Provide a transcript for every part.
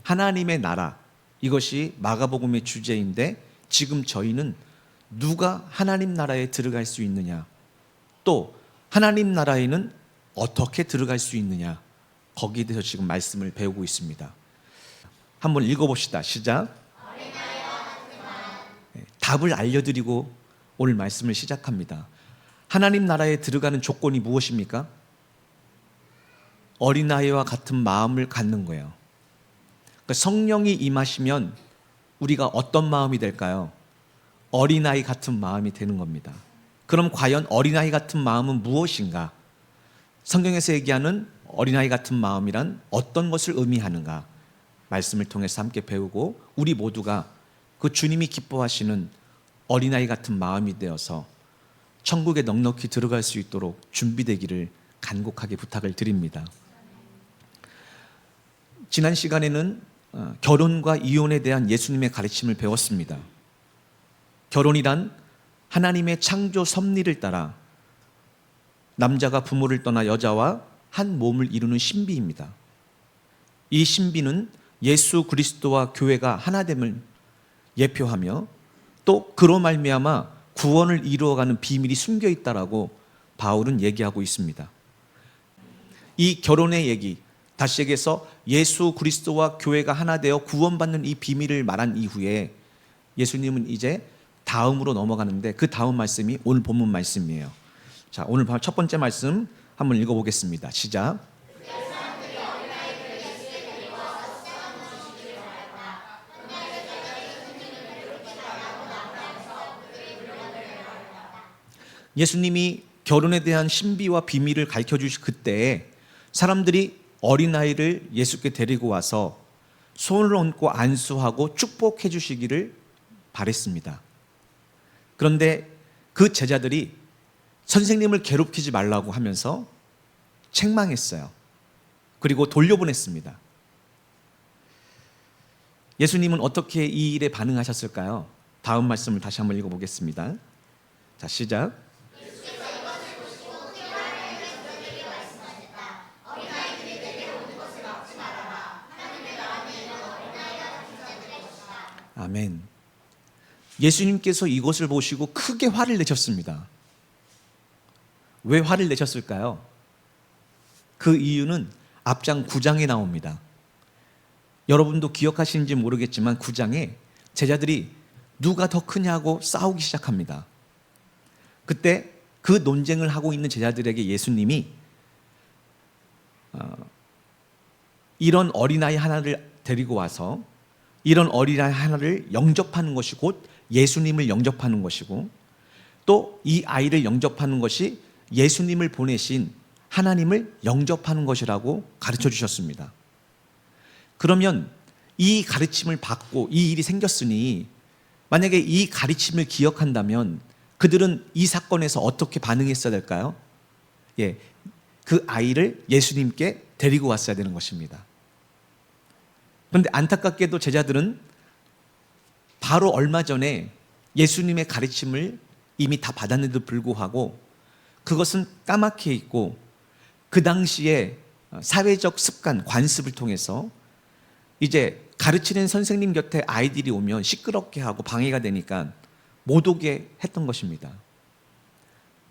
하나님의 나라, 이것이 마가복음의 주제인데 지금 저희는 누가 하나님 나라에 들어갈 수 있느냐, 또 하나님 나라에는 어떻게 들어갈 수 있느냐, 거기에 대해서 지금 말씀을 배우고 있습니다. 한번 읽어봅시다. 시작. 답을 알려드리고 오늘 말씀을 시작합니다. 하나님 나라에 들어가는 조건이 무엇입니까? 어린아이와 같은 마음을 갖는 거예요. 그러니까 성령이 임하시면 우리가 어떤 마음이 될까요? 어린아이 같은 마음이 되는 겁니다. 그럼 과연 어린아이 같은 마음은 무엇인가? 성경에서 얘기하는 어린아이 같은 마음이란 어떤 것을 의미하는가? 말씀을 통해서 함께 배우고 우리 모두가 그 주님이 기뻐하시는 어린아이 같은 마음이 되어서 천국에 넉넉히 들어갈 수 있도록 준비되기를 간곡하게 부탁을 드립니다. 지난 시간에는 결혼과 이혼에 대한 예수님의 가르침을 배웠습니다. 결혼이란 하나님의 창조 섭리를 따라 남자가 부모를 떠나 여자와 한 몸을 이루는 신비입니다. 이 신비는 예수 그리스도와 교회가 하나됨을 예표하며 또 그로 말미암아 구원을 이루어가는 비밀이 숨겨 있다라고 바울은 얘기하고 있습니다. 이 결혼의 얘기, 다시 얘기해서 예수 그리스도와 교회가 하나 되어 구원받는 이 비밀을 말한 이후에 예수님은 이제 다음으로 넘어가는데 그 다음 말씀이 오늘 본문 말씀이에요. 자, 오늘 첫 번째 말씀 한번 읽어보겠습니다. 시작. 예수님이 결혼에 대한 신비와 비밀을 가르쳐 주실 그때에 사람들이 어린아이를 예수께 데리고 와서 손을 얹고 안수하고 축복해 주시기를 바랬습니다. 그런데 그 제자들이 선생님을 괴롭히지 말라고 하면서 책망했어요. 그리고 돌려보냈습니다. 예수님은 어떻게 이 일에 반응하셨을까요? 다음 말씀을 다시 한번 읽어보겠습니다. 자, 시작. 아멘. 예수님께서 이것을 보시고 크게 화를 내셨습니다. 왜 화를 내셨을까요? 그 이유는 앞장 9장에 나옵니다. 여러분도 기억하시는지 모르겠지만 9장에 제자들이 누가 더 크냐고 싸우기 시작합니다. 그때 그 논쟁을 하고 있는 제자들에게 예수님이 이런 어린아이 하나를 데리고 와서 이런 어린아이 하나를 영접하는 것이 곧 예수님을 영접하는 것이고 또 이 아이를 영접하는 것이 예수님을 보내신 하나님을 영접하는 것이라고 가르쳐 주셨습니다. 그러면 이 가르침을 받고 이 일이 생겼으니 만약에 이 가르침을 기억한다면 그들은 이 사건에서 어떻게 반응했어야 될까요? 그 아이를 예수님께 데리고 왔어야 되는 것입니다. 그런데 안타깝게도 제자들은 바로 얼마 전에 예수님의 가르침을 이미 다 받았는데도 불구하고 그것은 까맣게 있고 그 당시에 사회적 습관, 관습을 통해서 이제 가르치는 선생님 곁에 아이들이 오면 시끄럽게 하고 방해가 되니까 못 오게 했던 것입니다.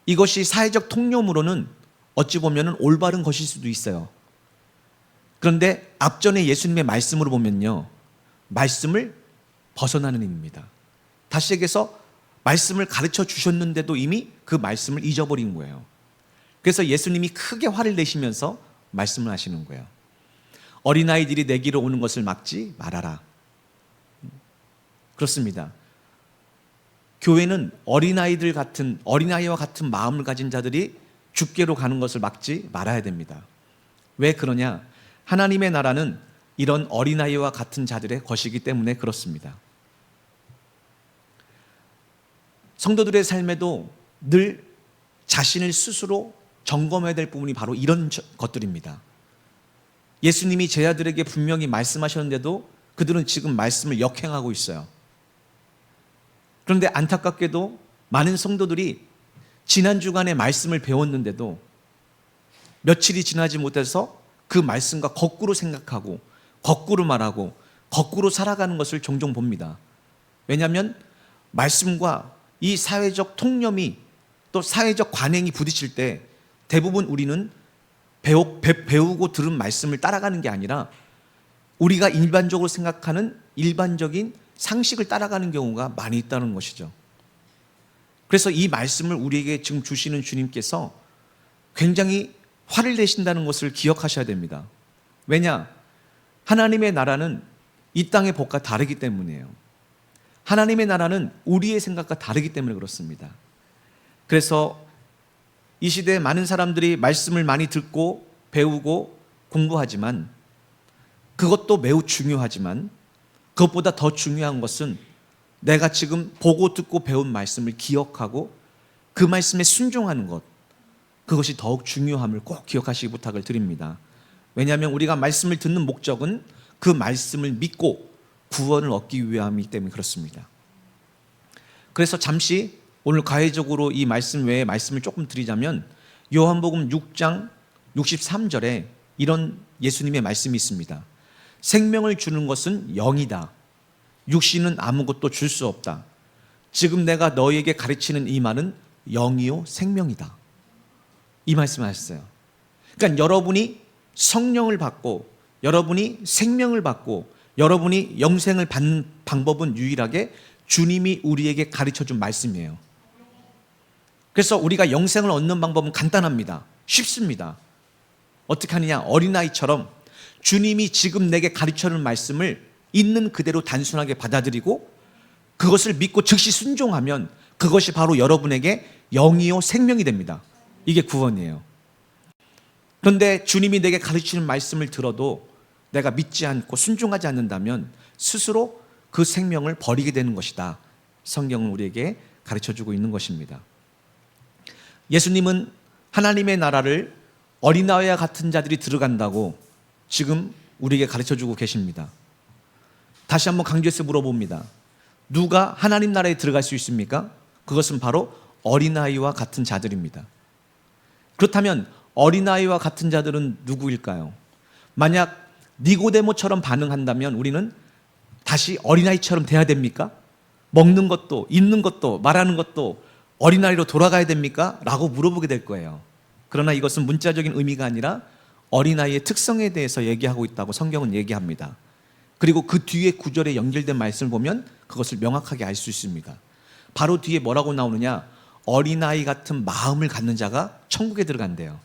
이것이 사회적 통념으로는 어찌 보면 올바른 것일 수도 있어요. 그런데 앞전에 예수님의 말씀으로 보면요, 말씀을 벗어나는 일입니다. 다시 얘기해서 말씀을 가르쳐 주셨는데도 이미 그 말씀을 잊어버린 거예요. 그래서 예수님이 크게 화를 내시면서 말씀을 하시는 거예요. 어린아이들이 내 길로 오는 것을 막지 말아라. 그렇습니다. 교회는 어린아이와 같은 마음을 가진 자들이 주께로 가는 것을 막지 말아야 됩니다. 왜 그러냐? 하나님의 나라는 이런 어린아이와 같은 자들의 것이기 때문에 그렇습니다. 성도들의 삶에도 늘 자신을 스스로 점검해야 될 부분이 바로 이런 것들입니다. 예수님이 제자들에게 분명히 말씀하셨는데도 그들은 지금 말씀을 역행하고 있어요. 그런데 안타깝게도 많은 성도들이 지난 주간에 말씀을 배웠는데도 며칠이 지나지 못해서 그 말씀과 거꾸로 생각하고 거꾸로 말하고 거꾸로 살아가는 것을 종종 봅니다. 왜냐하면 말씀과 이 사회적 통념이 또 사회적 관행이 부딪힐 때 대부분 우리는 배우고 들은 말씀을 따라가는 게 아니라 우리가 일반적으로 생각하는 일반적인 상식을 따라가는 경우가 많이 있다는 것이죠. 그래서 이 말씀을 우리에게 지금 주시는 주님께서 굉장히 화를 내신다는 것을 기억하셔야 됩니다. 왜냐? 하나님의 나라는 이 땅의 복과 다르기 때문이에요. 하나님의 나라는 우리의 생각과 다르기 때문에 그렇습니다. 그래서 이 시대에 많은 사람들이 말씀을 많이 듣고 배우고 공부하지만 그것도 매우 중요하지만 그것보다 더 중요한 것은 내가 지금 보고 듣고 배운 말씀을 기억하고 그 말씀에 순종하는 것, 그것이 더욱 중요함을 꼭 기억하시기 부탁을 드립니다. 왜냐하면 우리가 말씀을 듣는 목적은 그 말씀을 믿고 구원을 얻기 위함이기 때문에 그렇습니다. 그래서 잠시 오늘 가해적으로 이 말씀 외에 말씀을 조금 드리자면 요한복음 6장 63절에 이런 예수님의 말씀이 있습니다. 생명을 주는 것은 영이다. 육신은 아무것도 줄 수 없다. 지금 내가 너희에게 가르치는 이 말은 영이요 생명이다. 이 말씀을 하셨어요. 그러니까 여러분이 성령을 받고 여러분이 생명을 받고 여러분이 영생을 받는 방법은 유일하게 주님이 우리에게 가르쳐준 말씀이에요. 그래서 우리가 영생을 얻는 방법은 간단합니다. 쉽습니다. 어떻게 하느냐? 어린아이처럼 주님이 지금 내게 가르쳐주는 말씀을 있는 그대로 단순하게 받아들이고 그것을 믿고 즉시 순종하면 그것이 바로 여러분에게 영이요 생명이 됩니다. 이게 구원이에요. 그런데 주님이 내게 가르치는 말씀을 들어도 내가 믿지 않고 순종하지 않는다면 스스로 그 생명을 버리게 되는 것이다. 성경은 우리에게 가르쳐주고 있는 것입니다. 예수님은 하나님의 나라를 어린아이와 같은 자들이 들어간다고 지금 우리에게 가르쳐주고 계십니다. 다시 한번 강조해서 물어봅니다. 누가 하나님 나라에 들어갈 수 있습니까? 그것은 바로 어린아이와 같은 자들입니다. 그렇다면 어린아이와 같은 자들은 누구일까요? 만약 니고데모처럼 반응한다면 우리는 다시 어린아이처럼 돼야 됩니까? 먹는 것도 있는 것도 말하는 것도 어린아이로 돌아가야 됩니까? 라고 물어보게 될 거예요. 그러나 이것은 문자적인 의미가 아니라 어린아이의 특성에 대해서 얘기하고 있다고 성경은 얘기합니다. 그리고 그 뒤에 구절에 연결된 말씀을 보면 그것을 명확하게 알 수 있습니다. 바로 뒤에 뭐라고 나오느냐? 어린아이 같은 마음을 갖는 자가 천국에 들어간대요.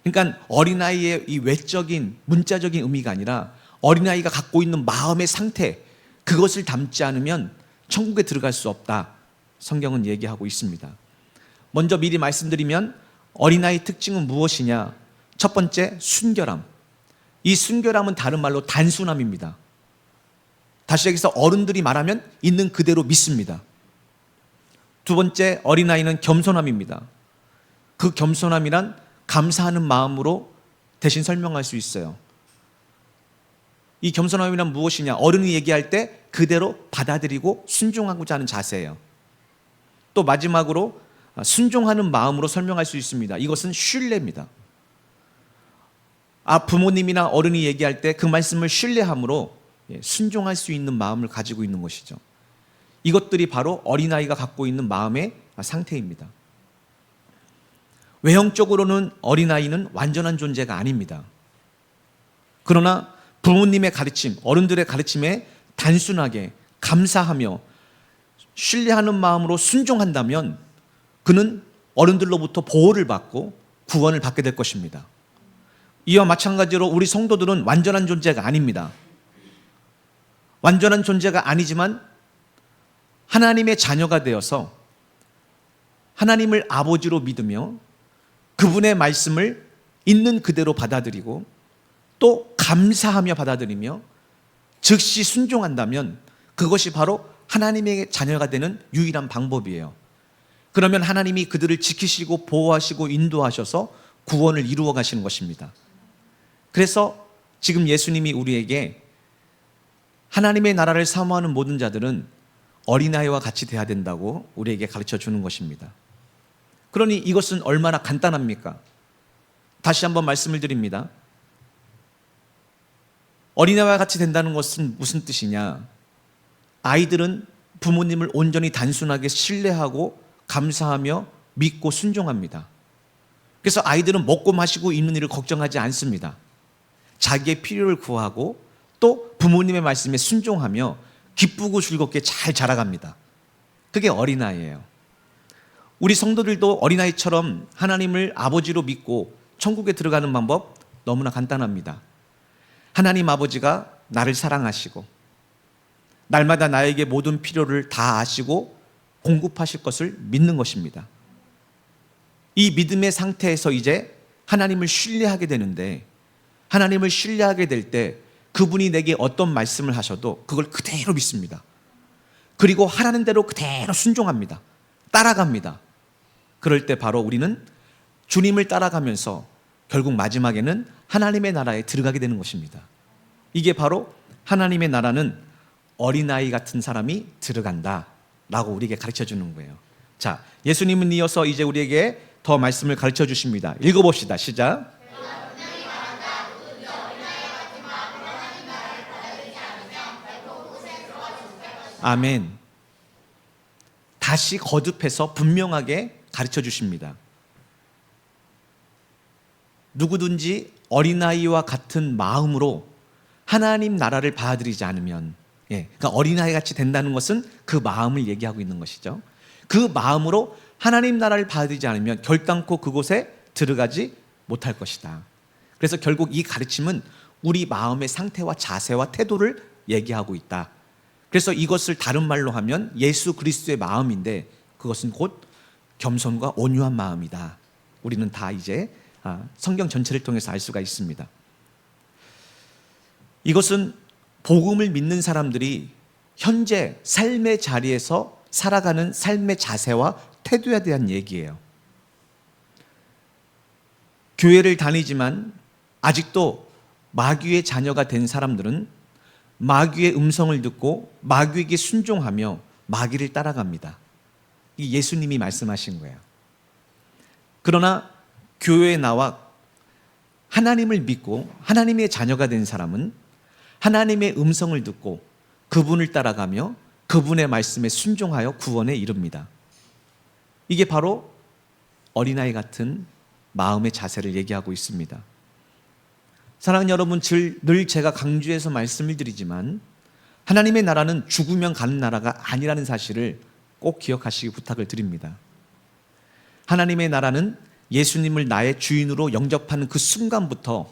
그러니까 어린아이의 이 외적인 문자적인 의미가 아니라 어린아이가 갖고 있는 마음의 상태, 그것을 담지 않으면 천국에 들어갈 수 없다. 성경은 얘기하고 있습니다. 먼저 미리 말씀드리면 어린아이 특징은 무엇이냐? 첫 번째, 순결함. 이 순결함은 다른 말로 단순함입니다. 다시 여기서 어른들이 말하면 있는 그대로 믿습니다. 두 번째, 어린아이는 겸손함입니다. 그 겸손함이란 감사하는 마음으로 대신 설명할 수 있어요. 이 겸손함이란 무엇이냐? 어른이 얘기할 때 그대로 받아들이고 순종하고자 하는 자세예요. 또 마지막으로 순종하는 마음으로 설명할 수 있습니다. 이것은 신뢰입니다. 부모님이나 어른이 얘기할 때 그 말씀을 신뢰함으로 순종할 수 있는 마음을 가지고 있는 것이죠. 이것들이 바로 어린아이가 갖고 있는 마음의 상태입니다. 외형적으로는 어린아이는 완전한 존재가 아닙니다. 그러나 부모님의 가르침, 어른들의 가르침에 단순하게 감사하며 신뢰하는 마음으로 순종한다면 그는 어른들로부터 보호를 받고 구원을 받게 될 것입니다. 이와 마찬가지로 우리 성도들은 완전한 존재가 아닙니다. 완전한 존재가 아니지만 하나님의 자녀가 되어서 하나님을 아버지로 믿으며 그분의 말씀을 있는 그대로 받아들이고 또 감사하며 받아들이며 즉시 순종한다면 그것이 바로 하나님의 자녀가 되는 유일한 방법이에요. 그러면 하나님이 그들을 지키시고 보호하시고 인도하셔서 구원을 이루어 가시는 것입니다. 그래서 지금 예수님이 우리에게 하나님의 나라를 사모하는 모든 자들은 어린아이와 같이 돼야 된다고 우리에게 가르쳐 주는 것입니다. 그러니 이것은 얼마나 간단합니까? 다시 한번 말씀을 드립니다. 어린아이와 같이 된다는 것은 무슨 뜻이냐? 아이들은 부모님을 온전히 단순하게 신뢰하고 감사하며 믿고 순종합니다. 그래서 아이들은 먹고 마시고 입는 일을 걱정하지 않습니다. 자기의 필요를 구하고 또 부모님의 말씀에 순종하며 기쁘고 즐겁게 잘 자라갑니다. 그게 어린아이예요. 우리 성도들도 어린아이처럼 하나님을 아버지로 믿고 천국에 들어가는 방법 너무나 간단합니다. 하나님 아버지가 나를 사랑하시고 날마다 나에게 모든 필요를 다 아시고 공급하실 것을 믿는 것입니다. 이 믿음의 상태에서 이제 하나님을 신뢰하게 되는데, 하나님을 신뢰하게 될 때 그분이 내게 어떤 말씀을 하셔도 그걸 그대로 믿습니다. 그리고 하라는 대로 그대로 순종합니다. 따라갑니다. 그럴 때 바로 우리는 주님을 따라가면서 결국 마지막에는 하나님의 나라에 들어가게 되는 것입니다. 이게 바로 하나님의 나라는 어린아이 같은 사람이 들어간다 라고 우리에게 가르쳐 주는 거예요. 자, 예수님은 이어서 이제 우리에게 더 말씀을 가르쳐 주십니다. 읽어봅시다. 시작. 아멘. 다시 거듭해서 분명하게 가르쳐 주십니다. 누구든지 어린아이와 같은 마음으로 하나님 나라를 받아들이지 않으면, 그러니까 어린아이 같이 된다는 것은 그 마음을 얘기하고 있는 것이죠. 그 마음으로 하나님 나라를 받아들이지 않으면 결단코 그곳에 들어가지 못할 것이다. 그래서 결국 이 가르침은 우리 마음의 상태와 자세와 태도를 얘기하고 있다. 그래서 이것을 다른 말로 하면 예수 그리스도의 마음인데, 그것은 곧 겸손과 온유한 마음이다. 우리는 다 이제 성경 전체를 통해서 알 수가 있습니다. 이것은 복음을 믿는 사람들이 현재 삶의 자리에서 살아가는 삶의 자세와 태도에 대한 얘기예요. 교회를 다니지만 아직도 마귀의 자녀가 된 사람들은 마귀의 음성을 듣고 마귀에게 순종하며 마귀를 따라갑니다. 이게 예수님이 말씀하신 거예요. 그러나 교회에 나와 하나님을 믿고 하나님의 자녀가 된 사람은 하나님의 음성을 듣고 그분을 따라가며 그분의 말씀에 순종하여 구원에 이릅니다. 이게 바로 어린아이 같은 마음의 자세를 얘기하고 있습니다. 사랑하는 여러분, 늘 제가 강조해서 말씀을 드리지만 하나님의 나라는 죽으면 가는 나라가 아니라는 사실을 꼭 기억하시기 부탁을 드립니다. 하나님의 나라는 예수님을 나의 주인으로 영접하는 그 순간부터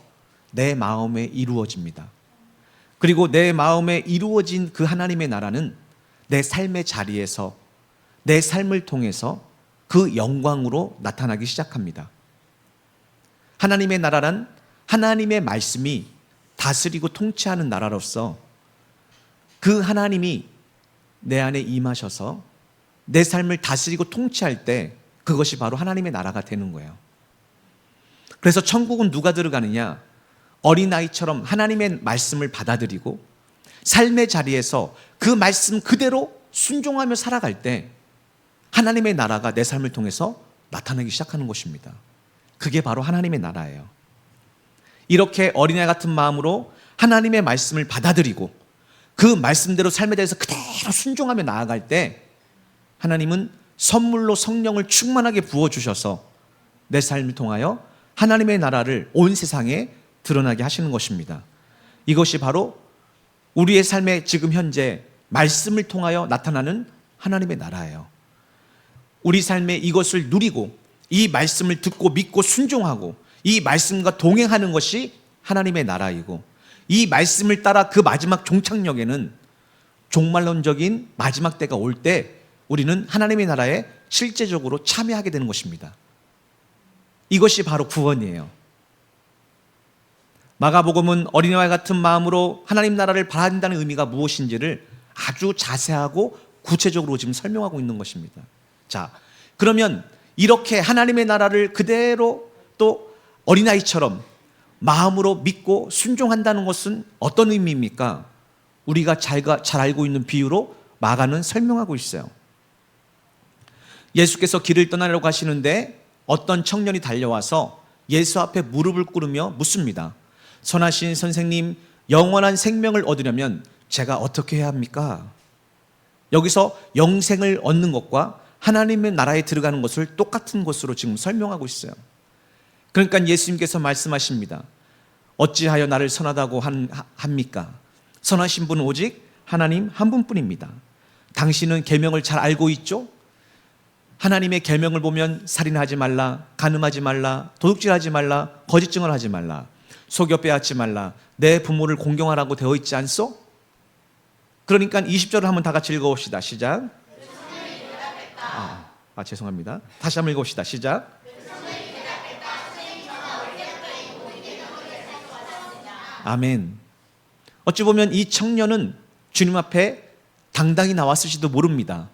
내 마음에 이루어집니다. 그리고 내 마음에 이루어진 그 하나님의 나라는 내 삶의 자리에서 내 삶을 통해서 그 영광으로 나타나기 시작합니다. 하나님의 나라란 하나님의 말씀이 다스리고 통치하는 나라로서 그 하나님이 내 안에 임하셔서 내 삶을 다스리고 통치할 때 그것이 바로 하나님의 나라가 되는 거예요. 그래서 천국은 누가 들어가느냐? 어린아이처럼 하나님의 말씀을 받아들이고 삶의 자리에서 그 말씀 그대로 순종하며 살아갈 때 하나님의 나라가 내 삶을 통해서 나타나기 시작하는 것입니다. 그게 바로 하나님의 나라예요. 이렇게 어린아이 같은 마음으로 하나님의 말씀을 받아들이고 그 말씀대로 삶에 대해서 그대로 순종하며 나아갈 때 하나님은 선물로 성령을 충만하게 부어주셔서 내 삶을 통하여 하나님의 나라를 온 세상에 드러나게 하시는 것입니다. 이것이 바로 우리의 삶에 지금 현재 말씀을 통하여 나타나는 하나님의 나라예요. 우리 삶에 이것을 누리고 이 말씀을 듣고 믿고 순종하고 이 말씀과 동행하는 것이 하나님의 나라이고, 이 말씀을 따라 그 마지막 종착역에는 종말론적인 마지막 때가 올 때 우리는 하나님의 나라에 실제적으로 참여하게 되는 것입니다. 이것이 바로 구원이에요. 마가복음은 어린아이 같은 마음으로 하나님 나라를 바란다는 의미가 무엇인지를 아주 자세하고 구체적으로 지금 설명하고 있는 것입니다. 자, 그러면 이렇게 하나님의 나라를 그대로 또 어린아이처럼 마음으로 믿고 순종한다는 것은 어떤 의미입니까? 우리가 잘 알고 있는 비유로 마가는 설명하고 있어요. 예수께서 길을 떠나려고 하시는데 어떤 청년이 달려와서 예수 앞에 무릎을 꿇으며 묻습니다. 선하신 선생님, 영원한 생명을 얻으려면 제가 어떻게 해야 합니까? 여기서 영생을 얻는 것과 하나님의 나라에 들어가는 것을 똑같은 것으로 지금 설명하고 있어요. 그러니까 예수님께서 말씀하십니다. 어찌하여 나를 선하다고 합니까? 선하신 분은 오직 하나님 한 분뿐입니다. 당신은 계명을 잘 알고 있죠? 하나님의 계명을 보면 살인하지 말라, 간음하지 말라, 도둑질하지 말라, 거짓 증언하지 말라, 속여 빼앗지 말라, 내 부모를 공경하라고 되어 있지 않소? 그러니까 20절을 한번 다 같이 읽어봅시다. 시작. 죄송합니다. 다시 한번 읽어봅시다. 시작. 아멘. 어찌 보면 이 청년은 주님 앞에 당당히 나왔을지도 모릅니다.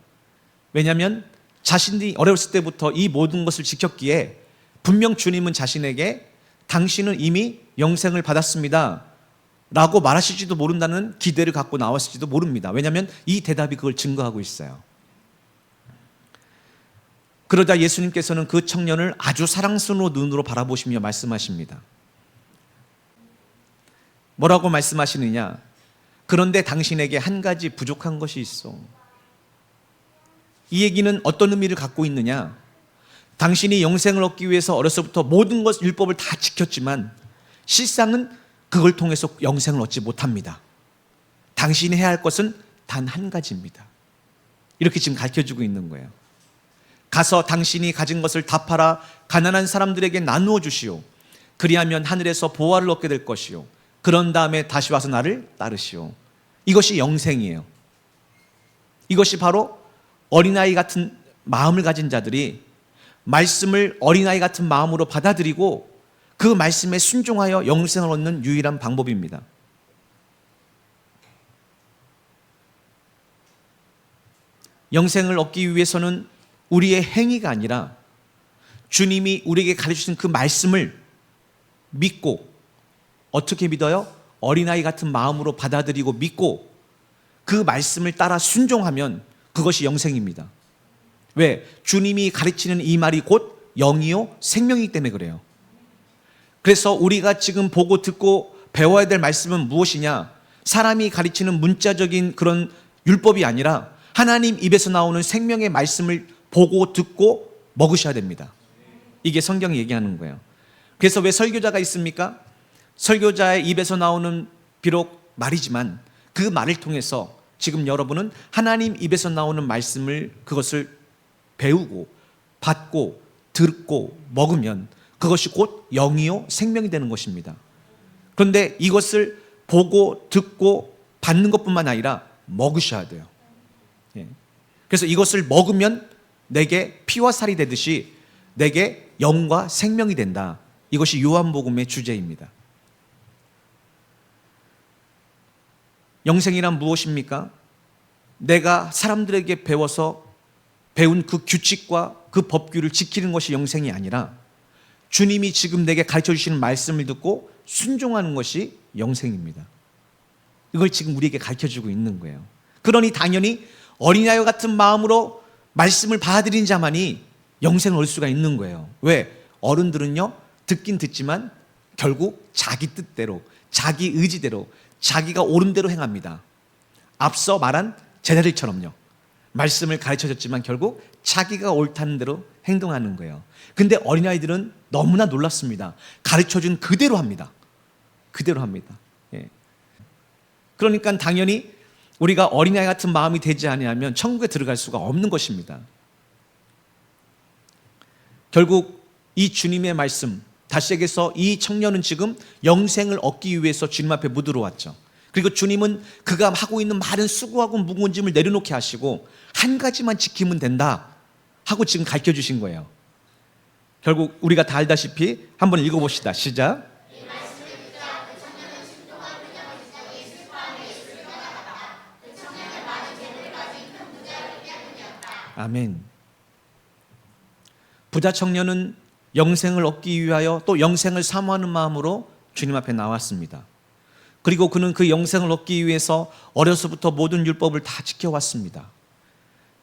왜냐하면 자신이 어렸을 때부터 이 모든 것을 지켰기에 분명 주님은 자신에게 당신은 이미 영생을 받았습니다 라고 말하실지도 모른다는 기대를 갖고 나왔을지도 모릅니다. 왜냐하면 이 대답이 그걸 증거하고 있어요. 그러자 예수님께서는 그 청년을 아주 사랑스러운 눈으로 바라보시며 말씀하십니다. 뭐라고 말씀하시느냐? 그런데 당신에게 한 가지 부족한 것이 있어. 이 얘기는 어떤 의미를 갖고 있느냐? 당신이 영생을 얻기 위해서 어려서부터 모든 것 율법을 다 지켰지만 실상은 그걸 통해서 영생을 얻지 못합니다. 당신이 해야 할 것은 단 한 가지입니다. 이렇게 지금 가르쳐주고 있는 거예요. 가서 당신이 가진 것을 다 팔아 가난한 사람들에게 나누어 주시오. 그리하면 하늘에서 보화를 얻게 될 것이오. 그런 다음에 다시 와서 나를 따르시오. 이것이 영생이에요. 이것이 바로 어린아이 같은 마음을 가진 자들이 말씀을 어린아이 같은 마음으로 받아들이고 그 말씀에 순종하여 영생을 얻는 유일한 방법입니다. 영생을 얻기 위해서는 우리의 행위가 아니라 주님이 우리에게 가르치신 그 말씀을 믿고, 어떻게 믿어요? 어린아이 같은 마음으로 받아들이고 믿고 그 말씀을 따라 순종하면 그것이 영생입니다. 왜? 주님이 가르치는 이 말이 곧 영이요 생명이기 때문에 그래요. 그래서 우리가 지금 보고 듣고 배워야 될 말씀은 무엇이냐? 사람이 가르치는 문자적인 그런 율법이 아니라 하나님 입에서 나오는 생명의 말씀을 보고 듣고 먹으셔야 됩니다. 이게 성경이 얘기하는 거예요. 그래서 왜 설교자가 있습니까? 설교자의 입에서 나오는 비록 말이지만 그 말을 통해서 지금 여러분은 하나님 입에서 나오는 말씀을 그것을 배우고 받고 듣고 먹으면 그것이 곧 영이요 생명이 되는 것입니다. 그런데 이것을 보고 듣고 받는 것뿐만 아니라 먹으셔야 돼요. 그래서 이것을 먹으면 내게 피와 살이 되듯이 내게 영과 생명이 된다. 이것이 요한복음의 주제입니다. 영생이란 무엇입니까? 내가 사람들에게 배운 그 규칙과 그 법규를 지키는 것이 영생이 아니라 주님이 지금 내게 가르쳐 주시는 말씀을 듣고 순종하는 것이 영생입니다. 이걸 지금 우리에게 가르쳐 주고 있는 거예요. 그러니 당연히 어린아이 같은 마음으로 말씀을 받아들인 자만이 영생을 얻을 수가 있는 거예요. 왜? 어른들은요 듣긴 듣지만 결국 자기 뜻대로, 자기 의지대로, 자기가 옳은 대로 행합니다. 앞서 말한 제자들처럼요. 말씀을 가르쳐줬지만 결국 자기가 옳다는 대로 행동하는 거예요. 근데 어린아이들은 너무나 놀랍습니다. 가르쳐준 그대로 합니다. 그대로 합니다. 그러니까 당연히 우리가 어린아이 같은 마음이 되지 아니하면 천국에 들어갈 수가 없는 것입니다. 결국 이 주님의 말씀, 다시 얘기해서 이 청년은 지금 영생을 얻기 위해서 주님 앞에 묻으러왔죠. 그리고 주님은 그가 하고 있는 많은 수고하고 무거운 짐을 내려놓게 하시고 한 가지만 지키면 된다 하고 지금 가르쳐 주신 거예요. 결국 우리가 다 알다시피 한번 읽어봅시다. 시작. 아멘. 부자 청년은 영생을 얻기 위하여 또 영생을 사모하는 마음으로 주님 앞에 나왔습니다. 그리고 그는 그 영생을 얻기 위해서 어려서부터 모든 율법을 다 지켜왔습니다.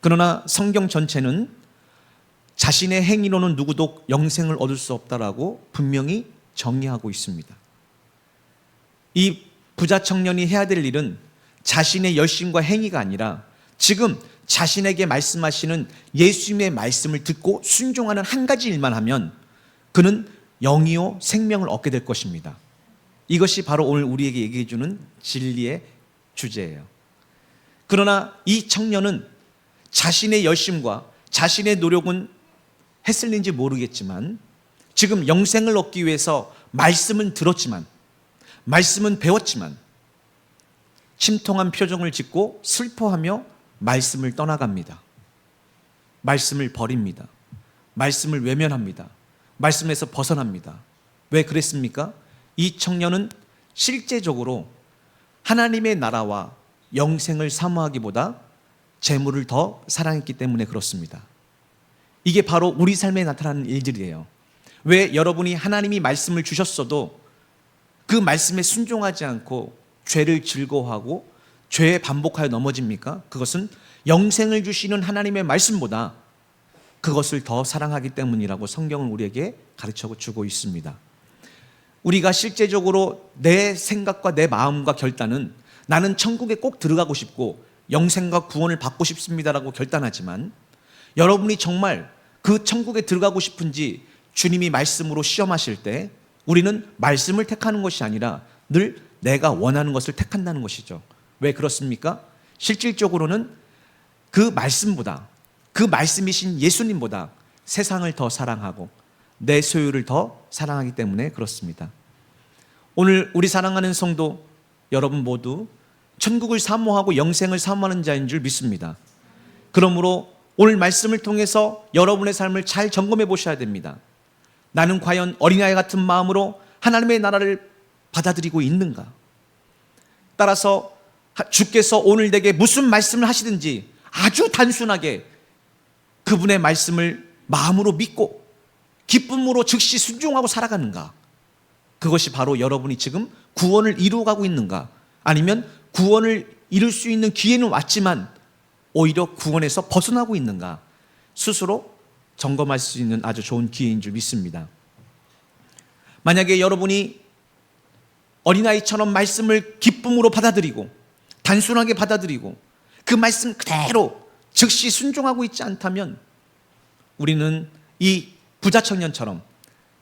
그러나 성경 전체는 자신의 행위로는 누구도 영생을 얻을 수 없다라고 분명히 정의하고 있습니다. 이 부자 청년이 해야 될 일은 자신의 열심과 행위가 아니라 지금 자신에게 말씀하시는 예수님의 말씀을 듣고 순종하는 한 가지 일만 하면 그는 영이요 생명을 얻게 될 것입니다. 이것이 바로 오늘 우리에게 얘기해 주는 진리의 주제예요. 그러나 이 청년은 자신의 열심과 자신의 노력은 했을는지 모르겠지만 지금 영생을 얻기 위해서 말씀은 들었지만, 말씀은 배웠지만 침통한 표정을 짓고 슬퍼하며 말씀을 떠나갑니다. 말씀을 버립니다. 말씀을 외면합니다. 말씀에서 벗어납니다. 왜 그랬습니까? 이 청년은 실제적으로 하나님의 나라와 영생을 사모하기보다 재물을 더 사랑했기 때문에 그렇습니다. 이게 바로 우리 삶에 나타나는 일들이에요. 왜 여러분이 하나님이 말씀을 주셨어도 그 말씀에 순종하지 않고 죄를 즐거워하고 죄에 반복하여 넘어집니까? 그것은 영생을 주시는 하나님의 말씀보다 그것을 더 사랑하기 때문이라고 성경은 우리에게 가르쳐 주고 있습니다. 우리가 실제적으로 내 생각과 내 마음과 결단은 나는 천국에 꼭 들어가고 싶고 영생과 구원을 받고 싶습니다라고 결단하지만 여러분이 정말 그 천국에 들어가고 싶은지 주님이 말씀으로 시험하실 때 우리는 말씀을 택하는 것이 아니라 늘 내가 원하는 것을 택한다는 것이죠. 왜 그렇습니까? 실질적으로는 그 말씀보다, 그 말씀이신 예수님보다 세상을 더 사랑하고 내 소유를 더 사랑하기 때문에 그렇습니다. 오늘 우리 사랑하는 성도 여러분 모두 천국을 사모하고 영생을 사모하는 자인 줄 믿습니다. 그러므로 오늘 말씀을 통해서 여러분의 삶을 잘 점검해 보셔야 됩니다. 나는 과연 어린아이 같은 마음으로 하나님의 나라를 받아들이고 있는가? 따라서 주께서 오늘 내게 무슨 말씀을 하시든지 아주 단순하게 그분의 말씀을 마음으로 믿고 기쁨으로 즉시 순종하고 살아가는가? 그것이 바로 여러분이 지금 구원을 이루어가고 있는가? 아니면 구원을 이룰 수 있는 기회는 왔지만 오히려 구원에서 벗어나고 있는가? 스스로 점검할 수 있는 아주 좋은 기회인 줄 믿습니다. 만약에 여러분이 어린아이처럼 말씀을 기쁨으로 받아들이고 단순하게 받아들이고 그 말씀 그대로 즉시 순종하고 있지 않다면 우리는 이 부자 청년처럼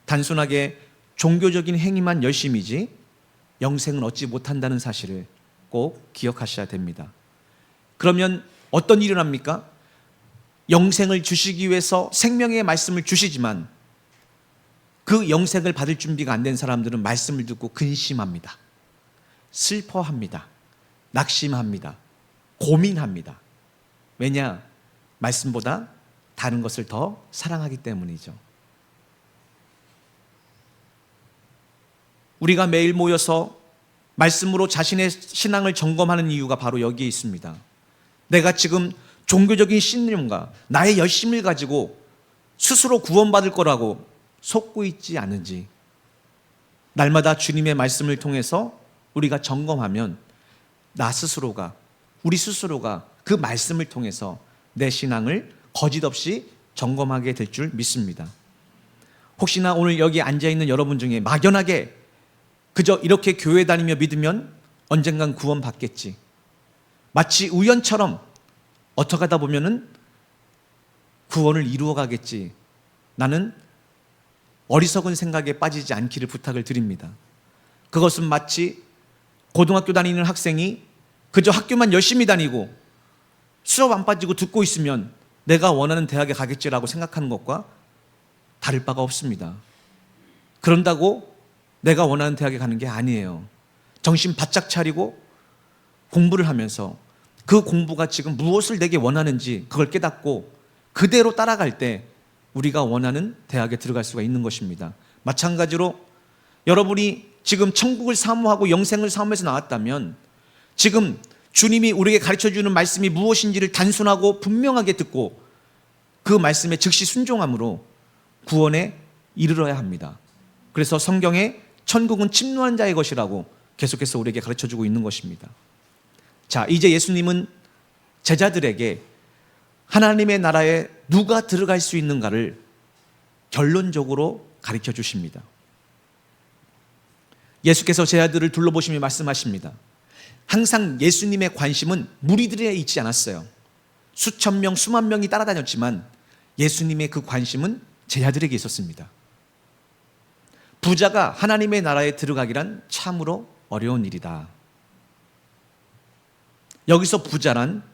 단순하게 종교적인 행위만 열심이지 영생은 얻지 못한다는 사실을 꼭 기억하셔야 됩니다. 그러면 어떤 일이 일어납니까? 영생을 주시기 위해서 생명의 말씀을 주시지만 그 영생을 받을 준비가 안 된 사람들은 말씀을 듣고 근심합니다. 슬퍼합니다. 낙심합니다. 고민합니다. 왜냐? 말씀보다 다른 것을 더 사랑하기 때문이죠. 우리가 매일 모여서 말씀으로 자신의 신앙을 점검하는 이유가 바로 여기에 있습니다. 내가 지금 종교적인 신념과 나의 열심을 가지고 스스로 구원받을 거라고 속고 있지 않은지 날마다 주님의 말씀을 통해서 우리가 점검하면 우리 스스로가 그 말씀을 통해서 내 신앙을 거짓 없이 점검하게 될 줄 믿습니다. 혹시나 오늘 여기 앉아있는 여러분 중에 막연하게 그저 이렇게 교회 다니며 믿으면 언젠간 구원 받겠지, 마치 우연처럼 어떻게 하다 보면은 구원을 이루어 가겠지, 나는 어리석은 생각에 빠지지 않기를 부탁을 드립니다. 그것은 마치 고등학교 다니는 학생이 그저 학교만 열심히 다니고 수업 안 빠지고 듣고 있으면 내가 원하는 대학에 가겠지라고 생각하는 것과 다를 바가 없습니다. 그런다고 내가 원하는 대학에 가는 게 아니에요. 정신 바짝 차리고 공부를 하면서 그 공부가 지금 무엇을 내게 원하는지 그걸 깨닫고 그대로 따라갈 때 우리가 원하는 대학에 들어갈 수가 있는 것입니다. 마찬가지로 여러분이 지금 천국을 사모하고 영생을 사모해서 나왔다면 지금 주님이 우리에게 가르쳐주는 말씀이 무엇인지를 단순하고 분명하게 듣고 그 말씀에 즉시 순종함으로 구원에 이르러야 합니다. 그래서 성경에 천국은 침노한 자의 것이라고 계속해서 우리에게 가르쳐주고 있는 것입니다. 자, 이제 예수님은 제자들에게 하나님의 나라에 누가 들어갈 수 있는가를 결론적으로 가르쳐 주십니다. 예수께서 제자들을 둘러보시며 말씀하십니다. 항상 예수님의 관심은 무리들에 있지 않았어요. 수천 명, 수만 명이 따라다녔지만 예수님의 그 관심은 제자들에게 있었습니다. 부자가 하나님의 나라에 들어가기란 참으로 어려운 일이다. 여기서 부자란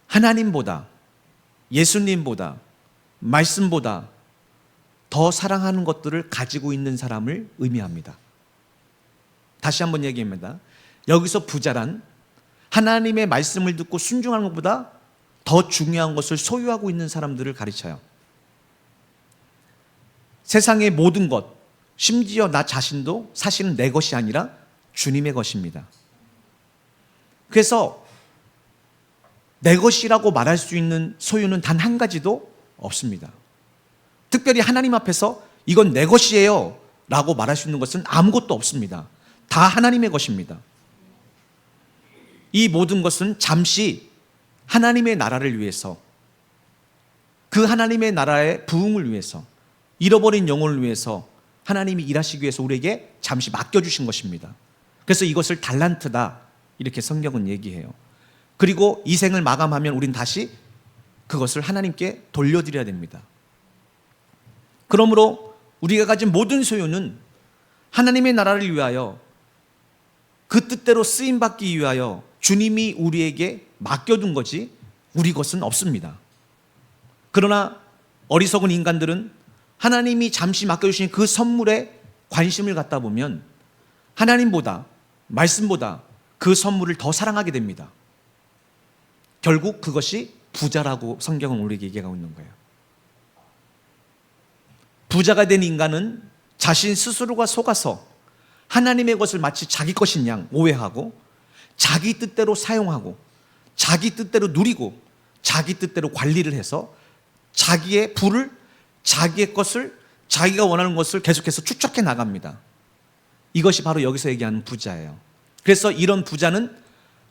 하나님보다, 예수님보다, 말씀보다 더 사랑하는 것들을 가지고 있는 사람을 의미합니다. 다시 한번 얘기합니다. 여기서 부자란 하나님의 말씀을 듣고 순종하는 것보다 더 중요한 것을 소유하고 있는 사람들을 가르쳐요. 세상의 모든 것, 심지어 나 자신도 사실은 내 것이 아니라 주님의 것입니다. 그래서 내 것이라고 말할 수 있는 소유는 단 한 가지도 없습니다. 특별히 하나님 앞에서 이건 내 것이에요 라고 말할 수 있는 것은 아무것도 없습니다. 다 하나님의 것입니다. 이 모든 것은 잠시 하나님의 나라를 위해서, 그 하나님의 나라의 부흥을 위해서, 잃어버린 영혼을 위해서 하나님이 일하시기 위해서 우리에게 잠시 맡겨주신 것입니다. 그래서 이것을 달란트다 이렇게 성경은 얘기해요. 그리고 이 생을 마감하면 우린 다시 그것을 하나님께 돌려드려야 됩니다. 그러므로 우리가 가진 모든 소유는 하나님의 나라를 위하여, 그 뜻대로 쓰임받기 위하여 주님이 우리에게 맡겨둔 거지 우리 것은 없습니다. 그러나 어리석은 인간들은 하나님이 잠시 맡겨주신 그 선물에 관심을 갖다 보면 하나님보다, 말씀보다 그 선물을 더 사랑하게 됩니다. 결국 그것이 부자라고 성경은 우리에게 얘기하고 있는 거예요. 부자가 된 인간은 자신 스스로가 속아서 하나님의 것을 마치 자기 것인 양 오해하고 자기 뜻대로 사용하고 자기 뜻대로 누리고 자기 뜻대로 관리를 해서 자기의 부를, 자기의 것을, 자기가 원하는 것을 계속해서 축적해 나갑니다. 이것이 바로 여기서 얘기하는 부자예요. 그래서 이런 부자는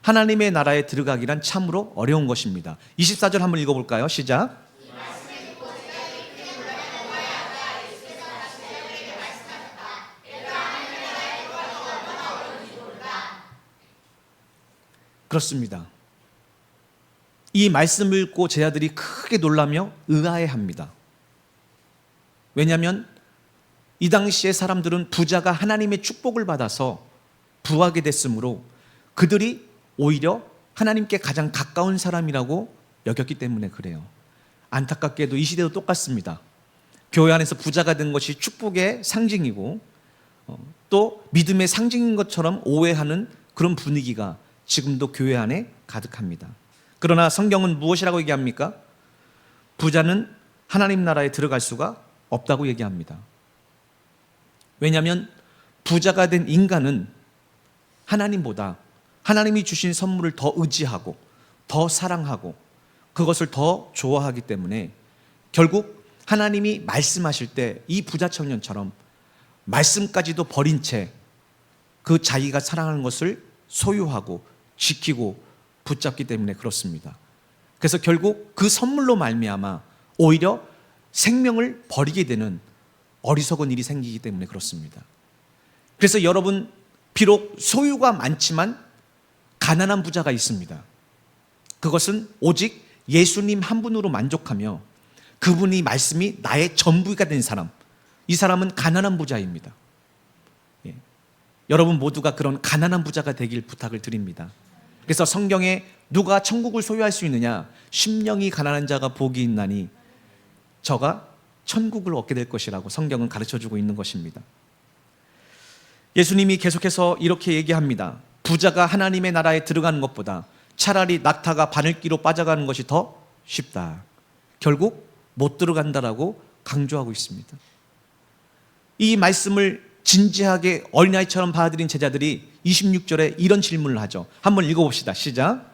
하나님의 나라에 들어가기란 참으로 어려운 것입니다. 24절 한번 읽어볼까요? 시작. 그렇습니다. 이 말씀을 읽고 제자들이 크게 놀라며 의아해합니다. 왜냐하면 이 당시의 사람들은 부자가 하나님의 축복을 받아서 부하게 됐으므로 그들이 오히려 하나님께 가장 가까운 사람이라고 여겼기 때문에 그래요. 안타깝게도 이 시대도 똑같습니다. 교회 안에서 부자가 된 것이 축복의 상징이고 또 믿음의 상징인 것처럼 오해하는 그런 분위기가 지금도 교회 안에 가득합니다. 그러나 성경은 무엇이라고 얘기합니까? 부자는 하나님 나라에 들어갈 수가 없다고 얘기합니다. 왜냐하면 부자가 된 인간은 하나님보다 하나님이 주신 선물을 더 의지하고 더 사랑하고 그것을 더 좋아하기 때문에 결국 하나님이 말씀하실 때 이 부자 청년처럼 말씀까지도 버린 채 그 자기가 사랑하는 것을 소유하고 지키고 붙잡기 때문에 그렇습니다. 그래서 결국 그 선물로 말미암아 오히려 생명을 버리게 되는 어리석은 일이 생기기 때문에 그렇습니다. 그래서 여러분, 비록 소유가 많지만 가난한 부자가 있습니다. 그것은 오직 예수님 한 분으로 만족하며 그분이 말씀이 나의 전부가 된 사람, 이 사람은 가난한 부자입니다. 예. 여러분 모두가 그런 가난한 부자가 되길 부탁을 드립니다. 그래서 성경에 누가 천국을 소유할 수 있느냐, 심령이 가난한 자가 복이 있나니 저가 천국을 얻게 될 것이라고 성경은 가르쳐주고 있는 것입니다. 예수님이 계속해서 이렇게 얘기합니다. 부자가 하나님의 나라에 들어가는 것보다 차라리 낙타가 바늘기로 빠져가는 것이 더 쉽다. 결국 못 들어간다라고 강조하고 있습니다. 이 말씀을 진지하게 어린아이처럼 받아들인 제자들이 26절에 이런 질문을 하죠. 한번 읽어봅시다. 시작.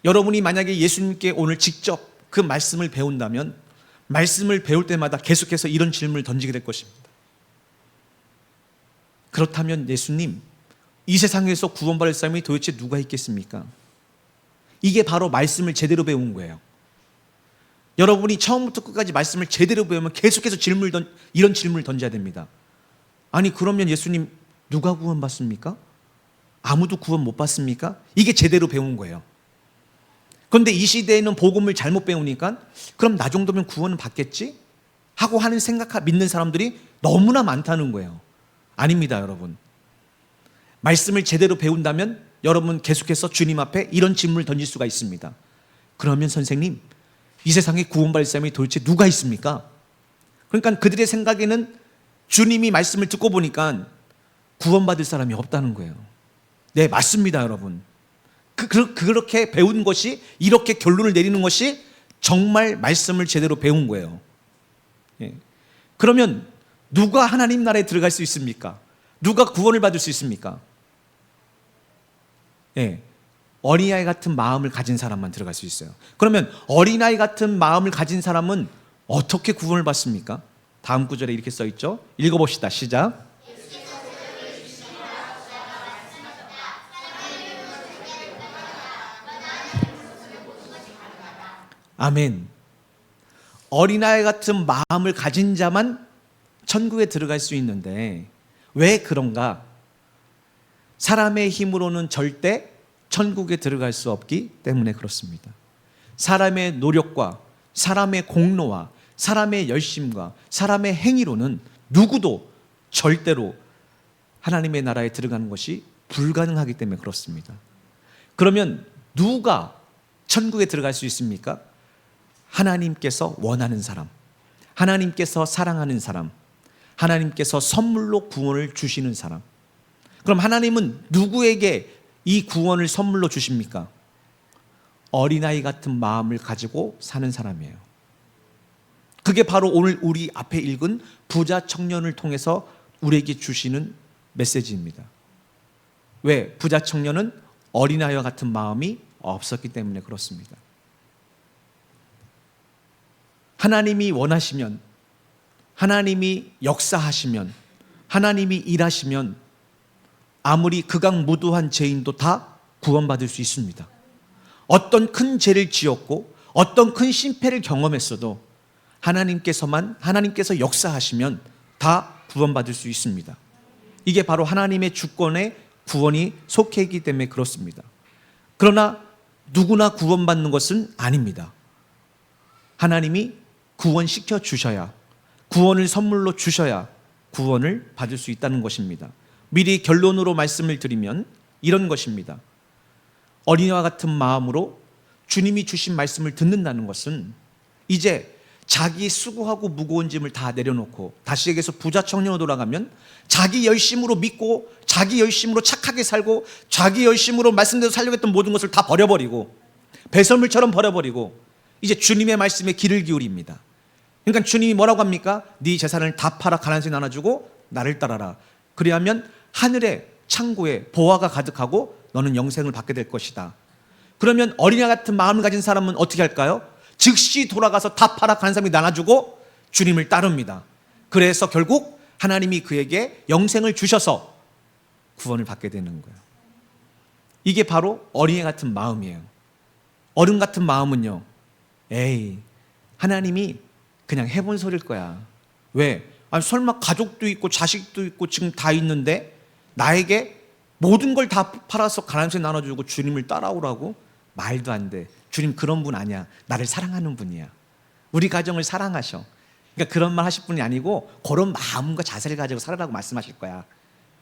여러분이 만약에 예수님께 오늘 직접 그 말씀을 배운다면 말씀을 배울 때마다 계속해서 이런 질문을 던지게 될 것입니다. 그렇다면 예수님, 이 세상에서 구원받을 사람이 도대체 누가 있겠습니까? 이게 바로 말씀을 제대로 배운 거예요. 여러분이 처음부터 끝까지 말씀을 제대로 배우면 계속해서 이런 질문을 던져야 됩니다. 아니 그러면 예수님 누가 구원받습니까? 아무도 구원 못 받습니까? 이게 제대로 배운 거예요. 그런데 이 시대에는 복음을 잘못 배우니까 그럼 나 정도면 구원은 받겠지? 하고 하는 믿는 사람들이 너무나 많다는 거예요. 아닙니다, 여러분. 말씀을 제대로 배운다면 여러분 계속해서 주님 앞에 이런 질문을 던질 수가 있습니다. 그러면 선생님, 이 세상에 구원받을 사람이 도대체 누가 있습니까? 그러니까 그들의 생각에는 주님이 말씀을 듣고 보니까 구원받을 사람이 없다는 거예요. 네, 맞습니다, 여러분. 그렇게 배운 것이, 이렇게 결론을 내리는 것이 정말 말씀을 제대로 배운 거예요. 예. 그러면 누가 하나님 나라에 들어갈 수 있습니까? 누가 구원을 받을 수 있습니까? 예. 어린아이 같은 마음을 가진 사람만 들어갈 수 있어요. 그러면 어린아이 같은 마음을 가진 사람은 어떻게 구원을 받습니까? 다음 구절에 이렇게 써 있죠. 읽어봅시다. 시작. 아멘. 어린아이 같은 마음을 가진 자만 천국에 들어갈 수 있는데 왜 그런가? 사람의 힘으로는 절대 천국에 들어갈 수 없기 때문에 그렇습니다. 사람의 노력과 사람의 공로와 사람의 열심과 사람의 행위로는 누구도 절대로 하나님의 나라에 들어가는 것이 불가능하기 때문에 그렇습니다. 그러면 누가 천국에 들어갈 수 있습니까? 하나님께서 원하는 사람, 하나님께서 사랑하는 사람, 하나님께서 선물로 구원을 주시는 사람. 그럼 하나님은 누구에게 이 구원을 선물로 주십니까? 어린아이 같은 마음을 가지고 사는 사람이에요. 그게 바로 오늘 우리 앞에 읽은 부자 청년을 통해서 우리에게 주시는 메시지입니다. 왜? 부자 청년은 어린아이와 같은 마음이 없었기 때문에 그렇습니다. 하나님이 원하시면, 하나님이 역사하시면, 하나님이 일하시면 아무리 극악무도한 죄인도 다 구원받을 수 있습니다. 어떤 큰 죄를 지었고 어떤 큰 심패를 경험했어도 하나님께서 역사하시면 다 구원받을 수 있습니다. 이게 바로 하나님의 주권에 구원이 속해 있기 때문에 그렇습니다. 그러나 누구나 구원받는 것은 아닙니다. 하나님이 구원시켜 주셔야, 구원을 선물로 주셔야 구원을 받을 수 있다는 것입니다. 미리 결론으로 말씀을 드리면 이런 것입니다. 어린이와 같은 마음으로 주님이 주신 말씀을 듣는다는 것은 이제 자기 수고하고 무거운 짐을 다 내려놓고 다시 얘기해서 부자 청년으로 돌아가면 자기 열심으로 믿고 자기 열심으로 착하게 살고 자기 열심으로 말씀대로 살려고 했던 모든 것을 다 버려버리고 배설물처럼 버려버리고 이제 주님의 말씀에 귀를 기울입니다. 그러니까 주님이 뭐라고 합니까? 네 재산을 다 팔아 가난한 자에게 나눠주고 나를 따라라. 그리하면 하늘의 창고에 보화가 가득하고 너는 영생을 받게 될 것이다. 그러면 어린아 같은 마음을 가진 사람은 어떻게 할까요? 즉시 돌아가서 다 팔아 가난한 사람에게 나눠주고 주님을 따릅니다. 그래서 결국 하나님이 그에게 영생을 주셔서 구원을 받게 되는 거예요. 이게 바로 어린애 같은 마음이에요. 어른 같은 마음은요, 에이, 하나님이 그냥 해본 소리일 거야. 왜? 아니, 설마 가족도 있고 자식도 있고 지금 다 있는데 나에게 모든 걸 다 팔아서 가난한 사람에 나눠주고 주님을 따라오라고? 말도 안 돼. 주님 그런 분 아니야. 나를 사랑하는 분이야. 우리 가정을 사랑하셔. 그러니까 그런 말 하실 분이 아니고 그런 마음과 자세를 가지고 살아라고 말씀하실 거야.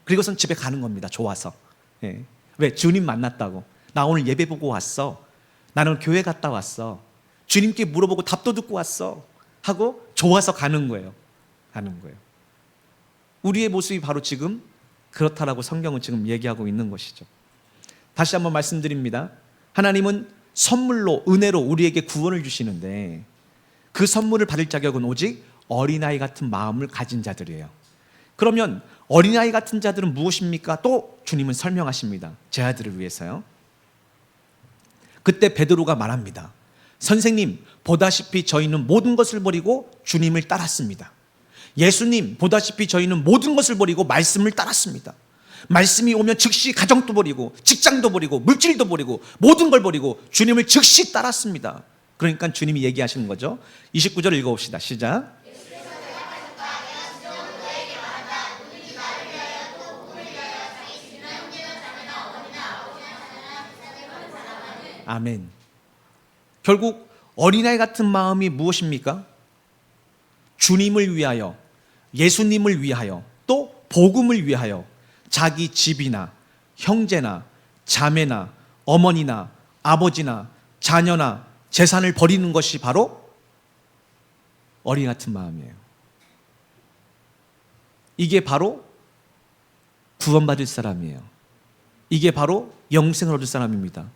그리고선 집에 가는 겁니다. 좋아서. 예. 왜? 주님 만났다고. 나 오늘 예배 보고 왔어. 나는 교회 갔다 왔어. 주님께 물어보고 답도 듣고 왔어. 하고 좋아서 가는 거예요. 가는 거예요. 우리의 모습이 바로 지금 그렇다라고 성경은 지금 얘기하고 있는 것이죠. 다시 한번 말씀드립니다. 하나님은 선물로, 은혜로 우리에게 구원을 주시는데 그 선물을 받을 자격은 오직 어린아이 같은 마음을 가진 자들이에요. 그러면 어린아이 같은 자들은 무엇입니까? 또 주님은 설명하십니다. 제 아들을 위해서요. 그때 베드로가 말합니다. 선생님, 보다시피 저희는 모든 것을 버리고 주님을 따랐습니다. 예수님, 보다시피 저희는 모든 것을 버리고 말씀을 따랐습니다. 말씀이 오면 즉시 가정도 버리고 직장도 버리고 물질도 버리고 모든 걸 버리고 주님을 즉시 따랐습니다. 그러니까 주님이 얘기하시는 거죠. 29절 읽어봅시다. 시작. 아멘. 결국 어린아이 같은 마음이 무엇입니까? 주님을 위하여, 예수님을 위하여, 또 복음을 위하여 자기 집이나 형제나 자매나 어머니나 아버지나 자녀나 재산을 버리는 것이 바로 어린아이 같은 마음이에요. 이게 바로 구원받을 사람이에요. 이게 바로 영생을 얻을 사람입니다.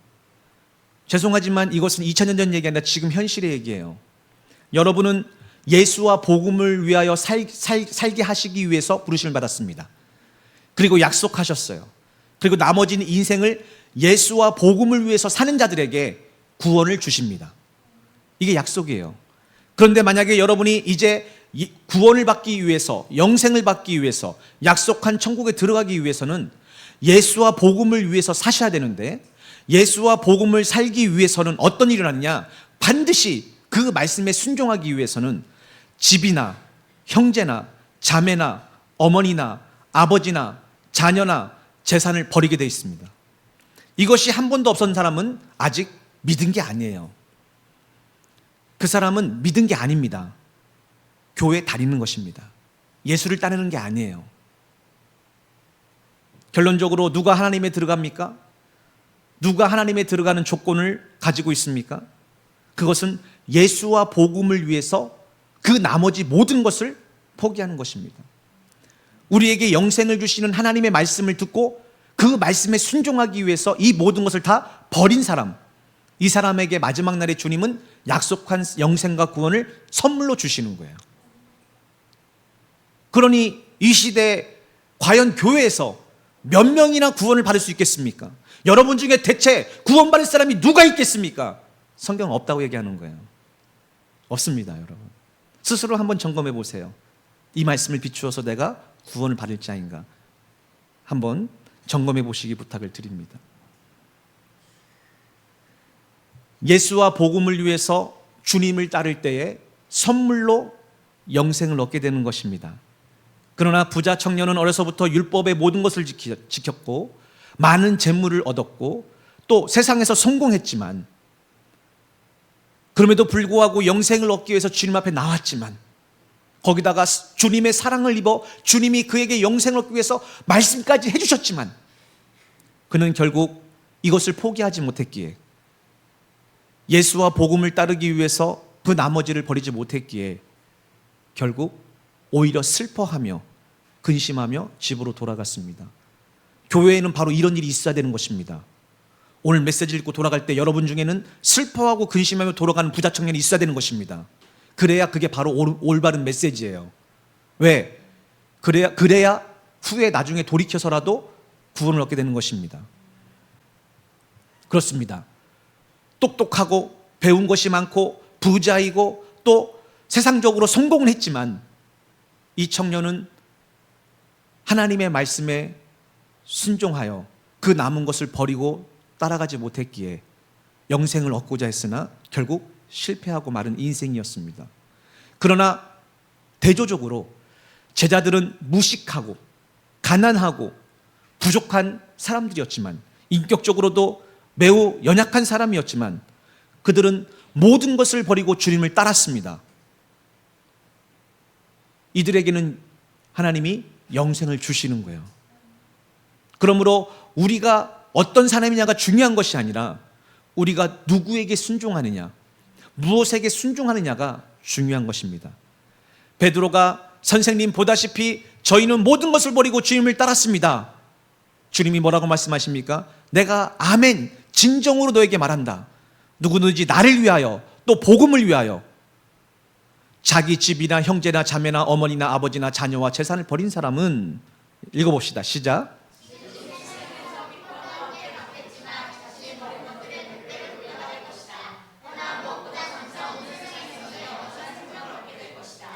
죄송하지만 이것은 2000년 전 얘기 아니라 지금 현실의 얘기예요. 여러분은 예수와 복음을 위하여 살게 하시기 위해서 부르심을 받았습니다. 그리고 약속하셨어요. 그리고 나머지는 인생을 예수와 복음을 위해서 사는 자들에게 구원을 주십니다. 이게 약속이에요. 그런데 만약에 여러분이 이제 구원을 받기 위해서, 영생을 받기 위해서, 약속한 천국에 들어가기 위해서는 예수와 복음을 위해서 사셔야 되는데, 예수와 복음을 살기 위해서는 어떤 일이 일어났냐? 반드시 그 말씀에 순종하기 위해서는 집이나 형제나 자매나 어머니나 아버지나 자녀나 재산을 버리게 되어 있습니다. 이것이 한 번도 없었던 사람은 아직 믿은 게 아니에요. 그 사람은 믿은 게 아닙니다. 교회에 다니는 것입니다. 예수를 따르는 게 아니에요. 결론적으로 누가 하나님에 들어갑니까? 누가 하나님에 들어가는 조건을 가지고 있습니까? 그것은 예수와 복음을 위해서 그 나머지 모든 것을 포기하는 것입니다. 우리에게 영생을 주시는 하나님의 말씀을 듣고 그 말씀에 순종하기 위해서 이 모든 것을 다 버린 사람, 이 사람에게 마지막 날에 주님은 약속한 영생과 구원을 선물로 주시는 거예요. 그러니 이 시대에 과연 교회에서 몇 명이나 구원을 받을 수 있겠습니까? 여러분 중에 대체 구원받을 사람이 누가 있겠습니까? 성경은 없다고 얘기하는 거예요. 없습니다, 여러분. 스스로 한번 점검해 보세요. 이 말씀을 비추어서 내가 구원을 받을 자인가? 한번 점검해 보시기 부탁을 드립니다. 예수와 복음을 위해서 주님을 따를 때에 선물로 영생을 얻게 되는 것입니다. 그러나 부자 청년은 어려서부터 율법의 모든 것을 지켰고 많은 재물을 얻었고 또 세상에서 성공했지만, 그럼에도 불구하고 영생을 얻기 위해서 주님 앞에 나왔지만, 거기다가 주님의 사랑을 입어 주님이 그에게 영생을 얻기 위해서 말씀까지 해주셨지만, 그는 결국 이것을 포기하지 못했기에, 예수와 복음을 따르기 위해서 그 나머지를 버리지 못했기에 결국 오히려 슬퍼하며 근심하며 집으로 돌아갔습니다. 교회에는 바로 이런 일이 있어야 되는 것입니다. 오늘 메시지 읽고 돌아갈 때 여러분 중에는 슬퍼하고 근심하며 돌아가는 부자 청년이 있어야 되는 것입니다. 그래야 그게 바로 올바른 메시지예요. 왜? 그래야 후에 나중에 돌이켜서라도 구원을 얻게 되는 것입니다. 그렇습니다. 똑똑하고 배운 것이 많고 부자이고 또 세상적으로 성공을 했지만, 이 청년은 하나님의 말씀에 순종하여 그 남은 것을 버리고 따라가지 못했기에 영생을 얻고자 했으나 결국 실패하고 마른 인생이었습니다. 그러나 대조적으로 제자들은 무식하고 가난하고 부족한 사람들이었지만, 인격적으로도 매우 연약한 사람이었지만, 그들은 모든 것을 버리고 주님을 따랐습니다. 이들에게는 하나님이 영생을 주시는 거예요. 그러므로 우리가 어떤 사람이냐가 중요한 것이 아니라 우리가 누구에게 순종하느냐, 무엇에게 순종하느냐가 중요한 것입니다. 베드로가 선생님 보다시피 저희는 모든 것을 버리고 주님을 따랐습니다. 주님이 뭐라고 말씀하십니까? 내가 아멘, 진정으로 너에게 말한다. 누구든지 나를 위하여 또 복음을 위하여 자기 집이나 형제나 자매나 어머니나 아버지나 자녀와 재산을 버린 사람은, 읽어봅시다. 시작.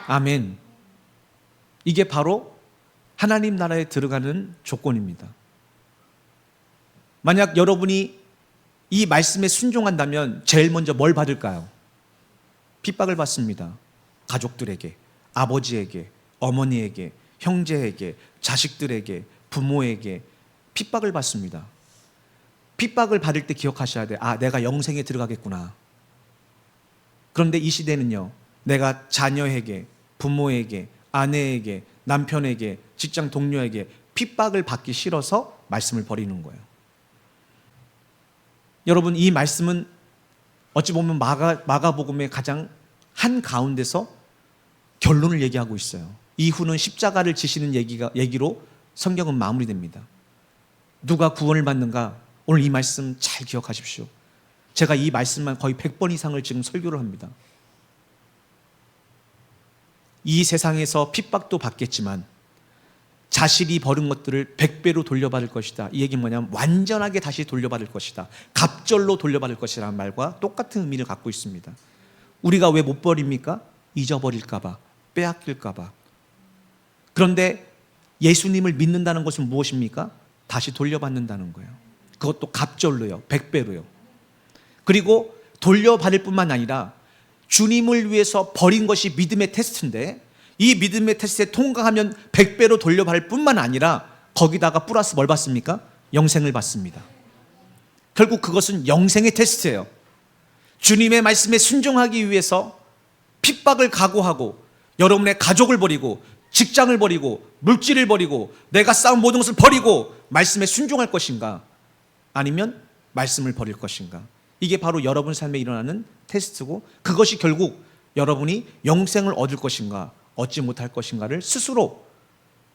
아멘. 이게 바로 하나님 나라에 들어가는 조건입니다. 만약 여러분이 이 말씀에 순종한다면 제일 먼저 뭘 받을까요? 핍박을 받습니다. 가족들에게, 아버지에게, 어머니에게, 형제에게, 자식들에게, 부모에게 핍박을 받습니다. 핍박을 받을 때 기억하셔야 돼요. 아, 내가 영생에 들어가겠구나. 그런데 이 시대는요, 내가 자녀에게, 부모에게, 아내에게, 남편에게, 직장 동료에게 핍박을 받기 싫어서 말씀을 버리는 거예요. 여러분, 이 말씀은 어찌 보면 마가복음의 가장 한 가운데서 결론을 얘기하고 있어요. 이후는 십자가를 지시는 얘기로 성경은 마무리됩니다. 누가 구원을 받는가? 오늘 이 말씀 잘 기억하십시오. 제가 이 말씀만 거의 100번 이상을 지금 설교를 합니다. 이 세상에서 핍박도 받겠지만 자신이 버린 것들을 100배로 돌려받을 것이다. 이 얘기는 뭐냐면 완전하게 다시 돌려받을 것이다. 갑절로 돌려받을 것이라는 말과 똑같은 의미를 갖고 있습니다. 우리가 왜 못 버립니까? 잊어버릴까 봐, 빼앗길까 봐. 그런데 예수님을 믿는다는 것은 무엇입니까? 다시 돌려받는다는 거예요. 그것도 갑절로요, 100배로요. 그리고 돌려받을 뿐만 아니라 주님을 위해서 버린 것이 믿음의 테스트인데, 이 믿음의 테스트에 통과하면 100배로 돌려받을 뿐만 아니라 거기다가 플러스 뭘 받습니까? 영생을 받습니다. 결국 그것은 영생의 테스트예요. 주님의 말씀에 순종하기 위해서 핍박을 각오하고 여러분의 가족을 버리고 직장을 버리고 물질을 버리고 내가 쌓은 모든 것을 버리고 말씀에 순종할 것인가, 아니면 말씀을 버릴 것인가. 이게 바로 여러분 삶에 일어나는 테스트고, 그것이 결국 여러분이 영생을 얻을 것인가 얻지 못할 것인가를 스스로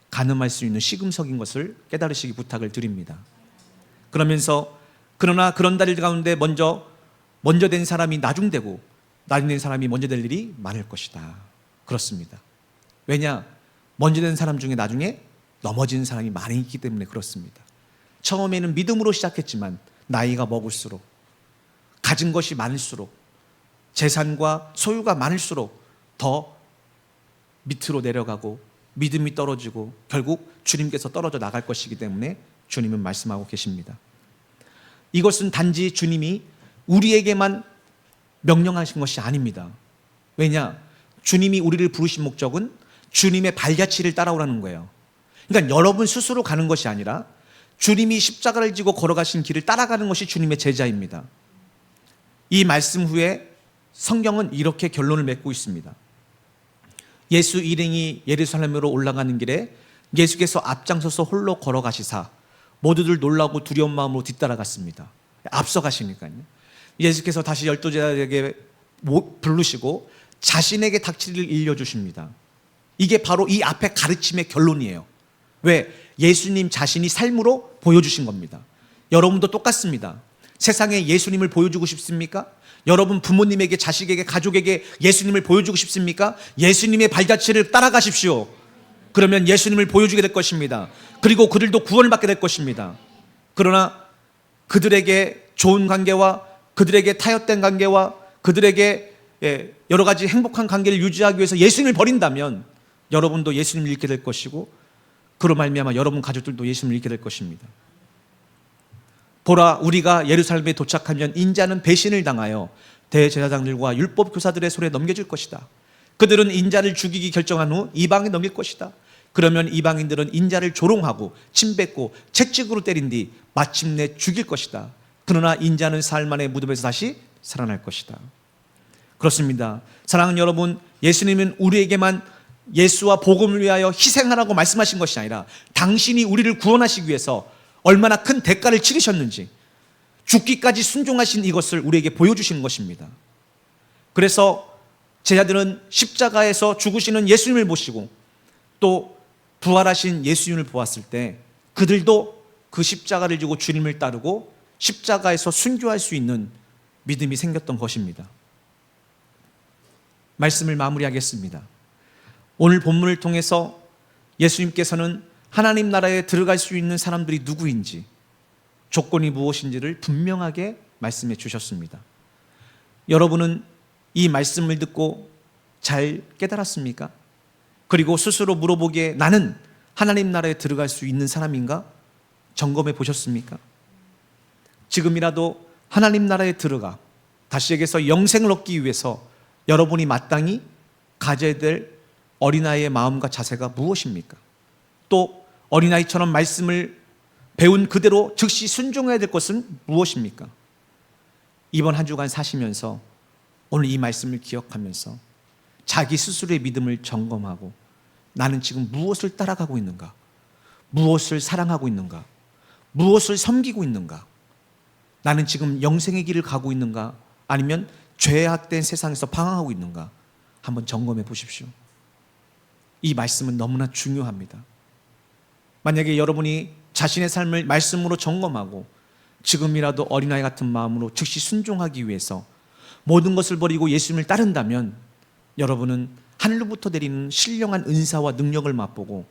가늠할 수 있는 시금석인 것을 깨달으시기 부탁을 드립니다. 그러나 그런 다리 가운데 먼저 된 사람이 나중되고 나중된 사람이 먼저 될 일이 많을 것이다. 그렇습니다. 왜냐? 먼저 된 사람 중에 나중에 넘어지는 사람이 많이 있기 때문에 그렇습니다. 처음에는 믿음으로 시작했지만 나이가 먹을수록, 가진 것이 많을수록, 재산과 소유가 많을수록 더 밑으로 내려가고 믿음이 떨어지고 결국 주님께서 떨어져 나갈 것이기 때문에 주님은 말씀하고 계십니다. 이것은 단지 주님이 우리에게만 명령하신 것이 아닙니다. 왜냐? 주님이 우리를 부르신 목적은 주님의 발자취를 따라오라는 거예요. 그러니까 여러분 스스로 가는 것이 아니라 주님이 십자가를 지고 걸어가신 길을 따라가는 것이 주님의 제자입니다. 이 말씀 후에 성경은 이렇게 결론을 맺고 있습니다. 예수 일행이 예루살렘으로 올라가는 길에 예수께서 앞장서서 홀로 걸어가시사 모두들 놀라고 두려운 마음으로 뒤따라갔습니다. 앞서가시니까요. 예수께서 다시 12제자에게 부르시고 자신에게 닥칠 일을 일려주십니다. 이게 바로 이 앞에 가르침의 결론이에요. 왜? 예수님 자신이 삶으로 보여주신 겁니다. 여러분도 똑같습니다. 세상에 예수님을 보여주고 싶습니까? 여러분 부모님에게, 자식에게, 가족에게 예수님을 보여주고 싶습니까? 예수님의 발자취를 따라가십시오. 그러면 예수님을 보여주게 될 것입니다. 그리고 그들도 구원을 받게 될 것입니다. 그러나 그들에게 좋은 관계와 그들에게 타협된 관계와 그들에게 여러 가지 행복한 관계를 유지하기 위해서 예수님을 버린다면 여러분도 예수님을 잃게 될 것이고, 그로 말미암아 여러분 가족들도 예수님을 잃게 될 것입니다. 보라, 우리가 예루살렘에 도착하면 인자는 배신을 당하여 대제사장들과 율법 교사들의 손에 넘겨질 것이다. 그들은 인자를 죽이기 결정한 후 이방에 넘길 것이다. 그러면 이방인들은 인자를 조롱하고 침뱉고 채찍으로 때린 뒤 마침내 죽일 것이다. 그러나 인자는 사흘 만에 무덤에서 다시 살아날 것이다. 그렇습니다. 사랑하는 여러분, 예수님은 우리에게만 예수와 복음을 위하여 희생하라고 말씀하신 것이 아니라 당신이 우리를 구원하시기 위해서 얼마나 큰 대가를 치르셨는지, 죽기까지 순종하신 이것을 우리에게 보여주시는 것입니다. 그래서 제자들은 십자가에서 죽으시는 예수님을 보시고 또 부활하신 예수님을 보았을 때 그들도 그 십자가를 지고 주님을 따르고 십자가에서 순교할 수 있는 믿음이 생겼던 것입니다. 말씀을 마무리하겠습니다. 오늘 본문을 통해서 예수님께서는 하나님 나라에 들어갈 수 있는 사람들이 누구인지, 조건이 무엇인지를 분명하게 말씀해 주셨습니다. 여러분은 이 말씀을 듣고 잘 깨달았습니까? 그리고 스스로 물어보기에 나는 하나님 나라에 들어갈 수 있는 사람인가? 점검해 보셨습니까? 지금이라도 하나님 나라에 들어가 다시 얘기해서 영생을 얻기 위해서 여러분이 마땅히 가져야 될 어린아이의 마음과 자세가 무엇입니까? 또 어린아이처럼 말씀을 배운 그대로 즉시 순종해야 될 것은 무엇입니까? 이번 한 주간 사시면서 오늘 이 말씀을 기억하면서 자기 스스로의 믿음을 점검하고 나는 지금 무엇을 따라가고 있는가? 무엇을 사랑하고 있는가? 무엇을 섬기고 있는가? 나는 지금 영생의 길을 가고 있는가? 아니면 죄악된 세상에서 방황하고 있는가? 한번 점검해 보십시오. 이 말씀은 너무나 중요합니다. 만약에 여러분이 자신의 삶을 말씀으로 점검하고 지금이라도 어린아이 같은 마음으로 즉시 순종하기 위해서 모든 것을 버리고 예수님을 따른다면 여러분은 하늘로부터 내리는 신령한 은사와 능력을 맛보고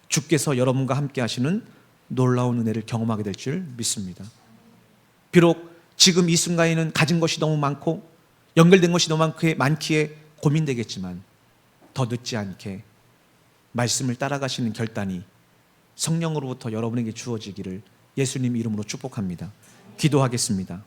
주께서 여러분과 함께 하시는 놀라운 은혜를 경험하게 될 줄 믿습니다. 비록 지금 이 순간에는 가진 것이 너무 많고 연결된 것이 너무 많기에 고민되겠지만 더 늦지 않게 말씀을 따라가시는 결단이 성령으로부터 여러분에게 주어지기를 예수님 이름으로 축복합니다. 기도하겠습니다.